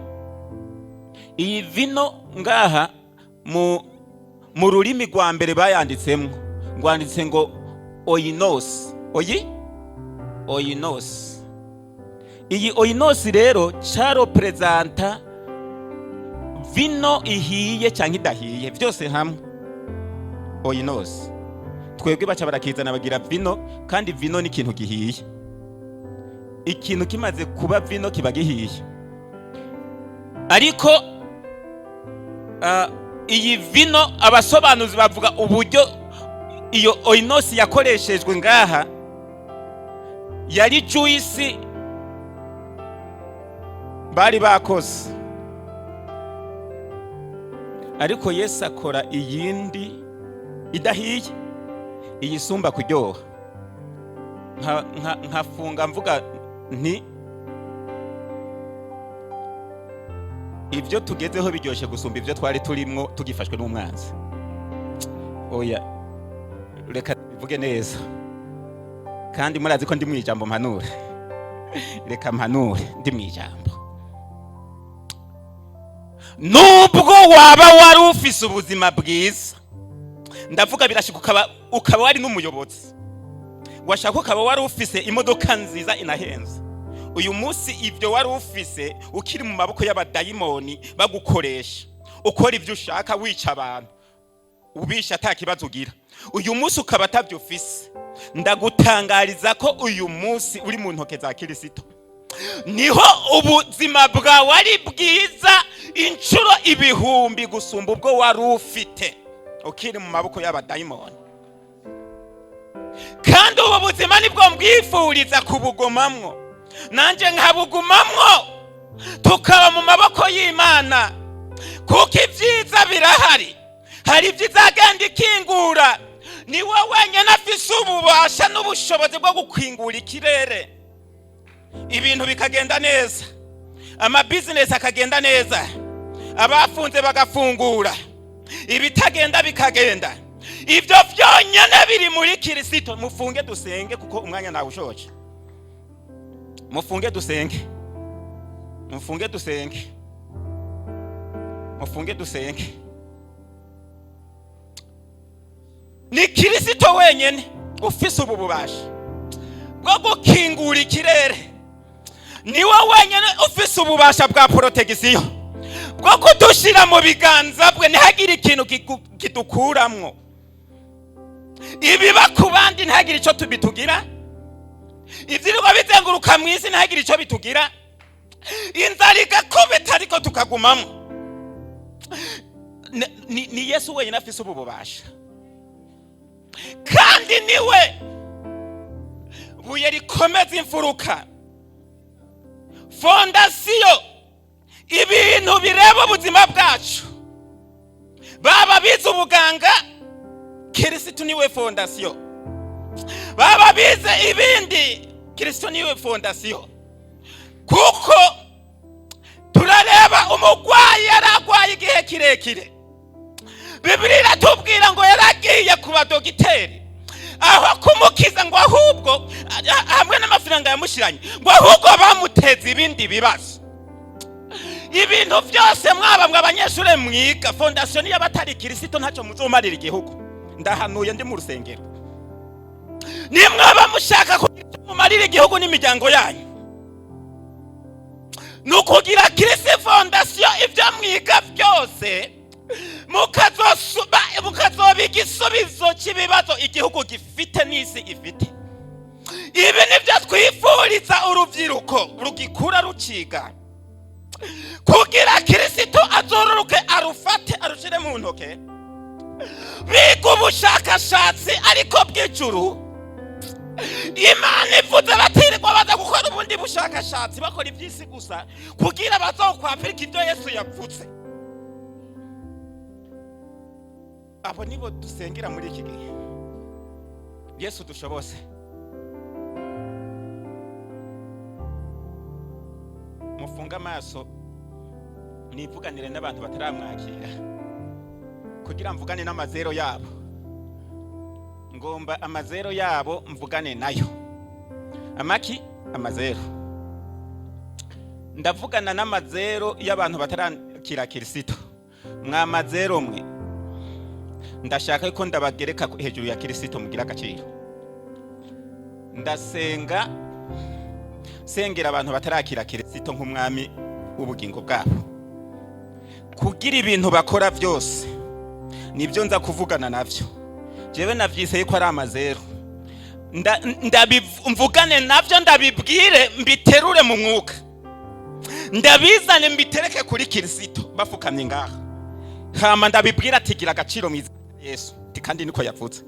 Iyi vino ngaha mu rurimi rwa mbere bayanditsemo ngo anditse ngo oinos. Oinos. Iyi oinos rero charo presenta vino ihiye cyangwa idahiye byose hamwe. Oinos. Twebwe baca barakizana bagira vino, kandi vino ni ikintu gihiye. Ikintu kimaze kuba vino kiba gihiye. Ariko iyi vino abasobanuzi bavuga uburyo iyo oinos yakoreshejwe ngaha yari juice bari bakoze. Ariko Yesu akora iyindi idahiye, iyisumba kuryoha. Nkafunga mvuga nti ibyo tugezeho biryoshye gusumba ibyo twari turimo tugifashwe n'umwanzi. Oya, reka bivuge neza, kandi murazi ko ndi mu ijambo mpanura. Reka mpanure ndi mu ijambo. Nubwo waba wari ufise ubuzima bwiza, ndavuga birashika ukaba wari n'umuyobozi, washaka ukaba wari ufise imodoka nziza inahenze, uyu munsi ibyo wari ufise ukiri mu maboko y'abadayimoni bagukoresha ukora ibyo ushaka, wica abantu ubisha atakibazo ugira, uyu munsi ukaba atavyo ufise, ndagutangariza ko uyu munsi uri mu ntoke za Kristo. Niho ubuzima bwawe ari bwiza inshuro ibihumbi gusumba ubwo wari ufite ukiri mu maboko y'abadayimoni. Kandi ubu buzima nibwo mbwifuriza kubugumamwo, nanje nkabugumamwo, tukaba mu maboko y'Imana, kuko ibyiza birahari. Hari ibyizagenda ikingura, ni wowe wenyine afise ububasha n'ubushobozi bwo gukwingura ikirere, ibintu bikagenda neza, ama business akagenda neza, abafunze bagafungura, ibitagenda bikagenda. Ibyo byonyine biri muri Kristo. Mufunge dusenge kuko umwanya nawe ushoje. Mufunge dusenge. Mufunge dusenge. Mufunge dusenge. Ni Kristo wenyine ufise ububasha bwo gukingura ikirere. Ni wowe wenyine ufise ububasha bwa protection bwo kudushira mu biganza bwe, ntihagire ikintu kidukuramwo. Ibiba ku bandi ntihagire icyo tubitugira, ivyirwa bizenguruka mu isi ntihagire icyo bitugira, inzara igakubita ariko tukagumamwo. Ni Yesu wenyine afise ububasha, kandi niwe buye rikomeza imfuruka, fondasiyo, ibintu bireba ubuzima bwacu. Baba bize ubuganga, Kristo niwe fondasiyo. Baba bize ibindi, Kristo niwe fondasiyo. Kuko turareba umugwayi yaragwaye igihe kirekire, Biblia iratubwira ngo yaragiye kuba dogiteri, aho kumukiza ngo ahubwo hamwe n'amafaranga yamushiranye ngo ahubwo bamuteza ibindi bibazo. Ibintu byose mwaba abanyeshuri mwiga fondation y'abatari Kristo ntacyo muzomarira igihugu. Ndahanuye ndi mu rusengero, nimwaba mushaka kumarira igihugu n'imiryango yanyu, nukugira Kristo fondation ibyo mwiga byose mukazoba igisubizo cy'ibibazo igihugu gifite n'isi ifite. Ibi nibyo twifuriza urubyiruko rugikura ruciga, kugira Kristo azoruruke arufate arushire mu ntoke, biga ubushakashatsi ariko bw'ijuru. Imana ivuze batirirwa baza gukora ubundi bushakashatsi bakora iby'isi gusa kugira bazokwapirika ibyo Yesu yapfutse. Abo nibo dusengera muri iki gihe. Yesu dushobose. Mufunga amaso nivuganire n'abantu bataramwakira kugira mvugane n'amazero yabo. Ngomba amazero yabo mvugane nayo. Amaki amazero. Ndavugana n'amazero y'abantu batarakira Kristo. Mwamazero mwe ndashaka ko ndabagereka hejuru ya Kristo mugira agaciro. Ndasenga sengera abantu batarakira Kristo nk'umwami w'ubugingo bwabo, kugira ibintu bakora byose nibyo nza kuvugana navyo. Jewe navyiseye ko ari amazero, ndabivugane navyo, ndabibwire mbiterure mu mwuka, ndabizane mbitereke kuri Kristo bafukamye ngaha, hama ndabibwira ati gira agaciro mwiza Yesu, kandi niko yavuze.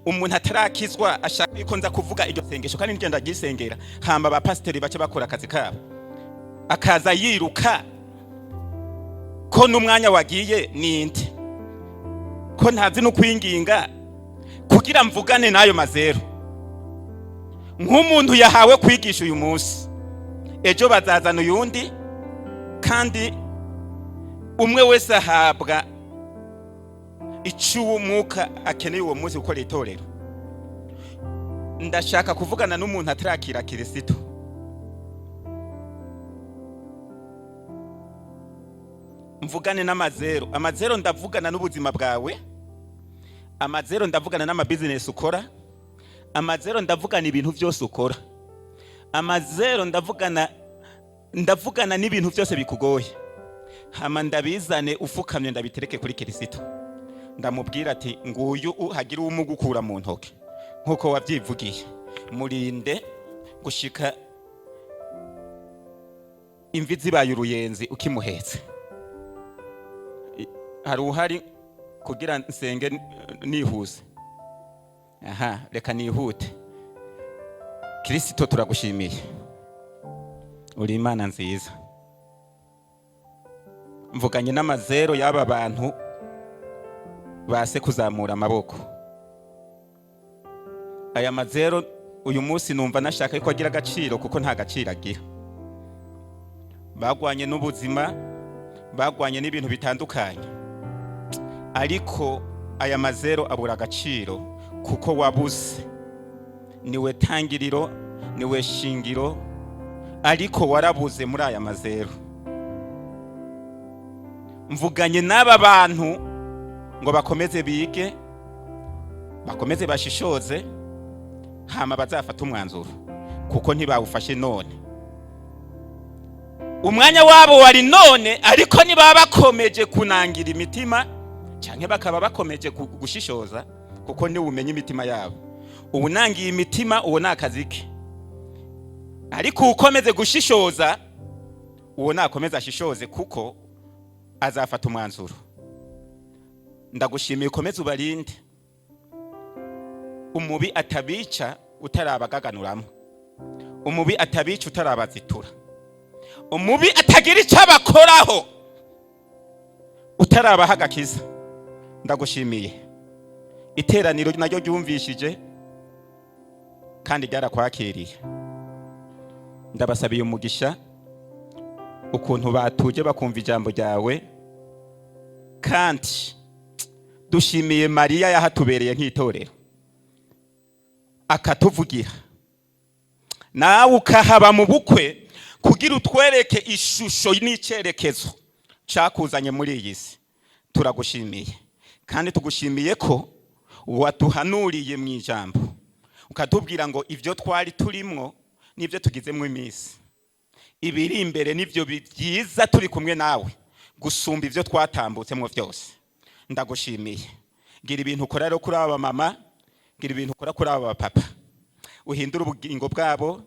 Umuntu atarakizwa ashaka ko nza kuvuga iryo sengesho kandi ngenda gisengera, hamba ba pasiteri bace bakora akazi kabo, akaza yiruka ko n'umwanya wagiye ninde, ko ntazi no kwinginga kugira mvugane nayo mazero. Nk'umuntu yahawe kwigisha uyu munsi, ejo bazazana uyundi, kandi umwe wese ahabwa icyo umwuka akeneye uwo munsi gukora itorero. Ndashaka kuvugana n'umuntu atarakira Kristo. Mvugane n'amazero. Amazero ndavugana n'ubuzima bwawe, amazero ndavugana n'amabusiness ukora, amazero ndavugana ibintu byose ukora, amazero ndavugana n'ibintu byose bikugoye. Hama ndabizane ufukamye ndabitereke kuri Kristo, ndamubwira ati nguyu hagira umugukura mu ntoke nkuko wabyivugiye. Murinde gushika imvi zibaye uruyenzi ukimuhetse. Hari uhari kugira nsenge nihuse? Aha, reka nihute. Kristo turagushimiye, uri Imana nziza. Mvuganye n'amazero y'aba bantu base kuzamura amaboko. Aya mazero uyu munsi numva nashaka ko agira agaciro kuko nta gaciro agira. Bagwanye n'ubuzima, bagwanye n'ibintu bitandukanye, ariko aya mazero abura agaciro kuko wabuze. Niwe tangiriro, niwe shingiro, ariko warabuze muri aya mazero. Mvuganye n'aba bantu ngo bakomeze bige, bakomeze bashishoze, hama bazafata umwanzuro kuko ntibawufashe none. Umwanya wabo wari none, ariko niba bakomeje kunangira imitima canke bakaba bakomeje gushishoza, kuko ni umenye imitima yabo. Ubunangiye imitima uwo nakazike, ariko ukomeze gushishoza uwo nakomeza ashishoze kuko azafata umwanzuro. Ndagushimiye ukomeze ubarinde, umubi atabica utarabagaganuramo, umubi atabica utarabazitura, umubi atagira icyo abakoraho utarabaha agakiza. Ndagushimiye iteraniro naryo ryumvishije kandi ryarakwakiriye. Ndabasabiye umugisha ukuntu batuje bakumva ijambo ryawe, kandi dushimiye Mariya yahatubereye nk'itorero. akatuvugira, nawe ukahaba mu bukwe kugira utwereke ishusho n'icyerekezo cyakuzanye muri iyi si. Turagushimiye kandi tugushimiye ko watuhanuriye mu ijambo ukatubwira ngo ibyo twari turimwo n'ibyo tugizemo iminsi ibiri imbere n'ibyo byiza turi kumwe nawe gusumba ibyo twatambutsemo byose. Ndagushimiye, gira ibintu ukora rero kuri aba mama, gira ibintu ukora kuri aba papa, uhindura ubugingo bwabo,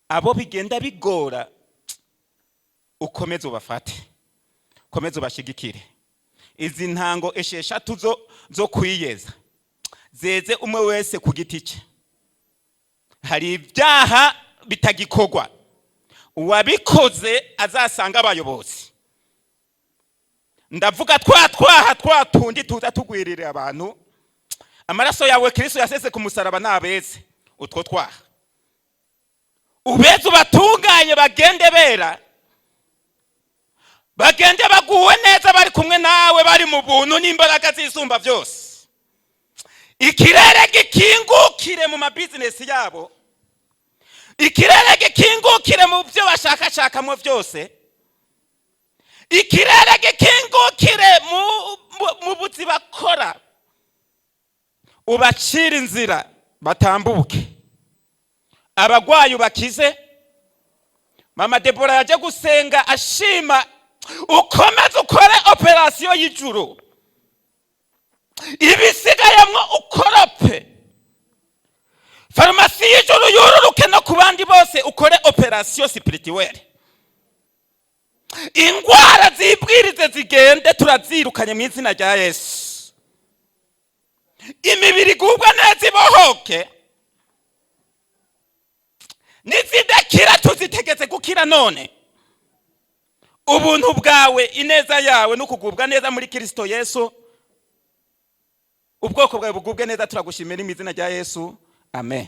abo bigenda bigora ukomeze ubafate, ukomeze ubashigikire. Izi ntango esheshatu zo kwiyeza zeze umwe wese ku giti cye. Hari ibyaha bitagikorwa, uwabikoze azasanga abayobozi. Ndavuga twa tundi tuza tugwirira abantu. Amaraso yawe Kristo yasese ku musaraba nabeze utwo twaha, ubeze ubatunganye bagende bera, bagende baguwe neza bari kumwe nawe, bari mu buntu n'imbaraga zisumba byose. Ikirere gikingukire mu mabizinesi yabo, ikirere gikingukire mu byo bashakashakamo byose, ikirere gikingukire mu buzi bakora, ubacira inzira batambuke, abagwayi ubakize. Mama Debora yaje gusenga ashima, ukomeze ukore operasiyo y'ijuru, ibisigayemwo ukorope, farumasi y'ijuru yururuke no ku bandi bose, ukore operasiyo spirituelle. Ingwara zibwirize zigende, turazirukanye mu izina rya Yesu. Imibiri gubwa neza ibohoke, nizidakira tuzitegetse gukira none. Ubuntu bwawe, ineza yawe n'ukugubwa neza muri Kristo Yesu, ubwoko bwawe bugubwe neza, turagushimira mu izina rya Yesu. Amen.